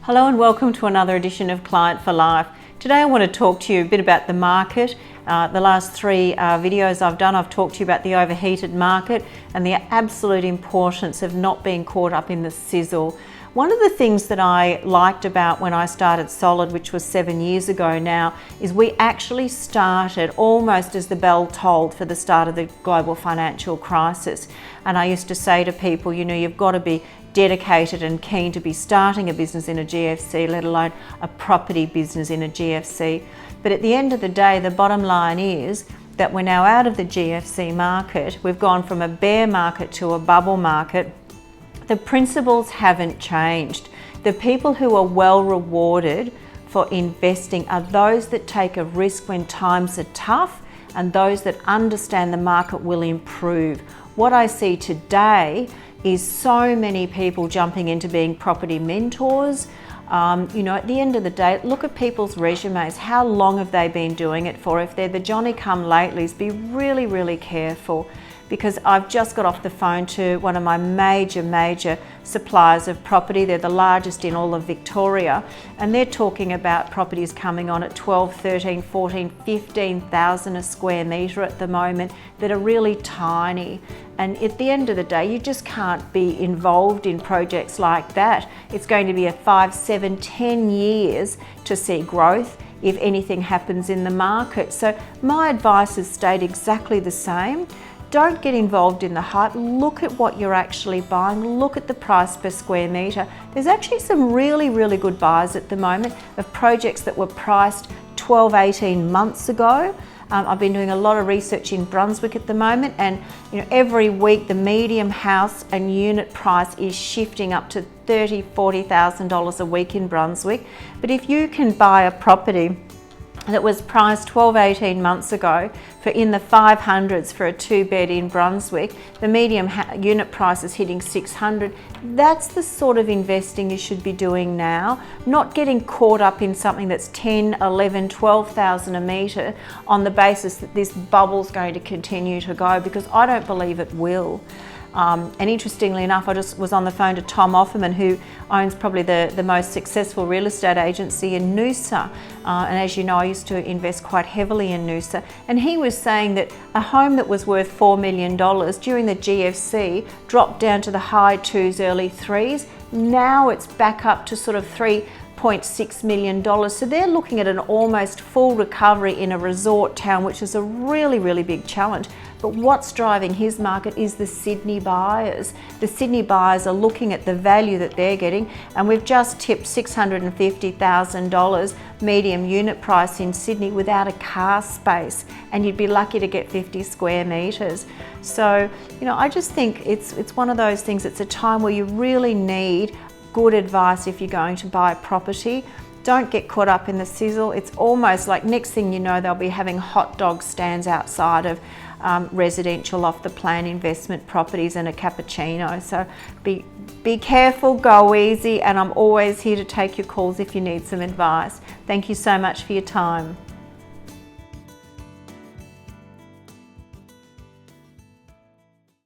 Hello and welcome to another edition of Client for Life. Today I want to talk to you a bit about the market. The last three videos I've done, I've talked to you about the overheated market and the absolute importance of not being caught up in the sizzle. One of the things that I liked about when I started Solid, which was 7 years ago now, is we actually started almost as the bell tolled for the start of the global financial crisis. And I used to say to people, you know, you've got to be dedicated and keen to be starting a business in a GFC, let alone a property business in a GFC. But at the end of the day, the bottom line is that we're now out of the GFC market. We've gone from a bear market to a bubble market. The principles haven't changed. The people who are well rewarded for investing are those that take a risk when times are tough and those that understand the market will improve. What I see today is so many people jumping into being property mentors. You know, at the end of the day, look at people's resumes. How long have they been doing it for? If they're the Johnny-come-latelys, be really, really careful, because I've just got off the phone to one of my major suppliers of property. They're the largest in all of Victoria, and they're talking about properties coming on at 12, 13, 14, 15,000 a square metre at the moment that are really tiny. And at the end of the day, you just can't be involved in projects like that. It's going to be a 5, 7, 10 years to see growth if anything happens in the market. So my advice has stayed exactly the same. Don't get involved in the hype. Look at what you're actually buying. Look at the price per square metre. There's actually some really good buys at the moment of projects that were priced 12, 18 months ago. I've been doing a lot of research in Brunswick at the moment, and you know, every week the medium house and unit price is shifting up to $30,000, $40,000 a week in Brunswick. But if you can buy a property that was priced 12, 18 months ago for in the 500s for a 2-bed in Brunswick, the medium unit price is hitting 600. That's the sort of investing you should be doing now, not getting caught up in something that's 10, 11, 12,000 a metre on the basis that this bubble's going to continue to go, because I don't believe it will. And interestingly enough, I just was on the phone to Tom Offerman, who owns probably the most successful real estate agency in Noosa. And as you know, I used to invest quite heavily in Noosa. And he was saying that a home that was worth $4 million during the GFC dropped down to the high 2s, early 3s. Now it's back up to sort of $3.6 million. So they're looking at an almost full recovery in a resort town, which is a really big challenge. But what's driving his market is the Sydney buyers. The Sydney buyers are looking at the value that they're getting, and we've just tipped $650,000 medium unit price in Sydney without a car space, and you'd be lucky to get 50 square metres. So, you know, I just think it's one of those things. It's a time where you really need good advice if you're going to buy property. Don't get caught up in the sizzle. It's almost like next thing you know, they'll be having hot dog stands outside of residential off the plan investment properties and a cappuccino. So be careful, go easy, and I'm always here to take your calls if you need some advice. Thank you so much for your time.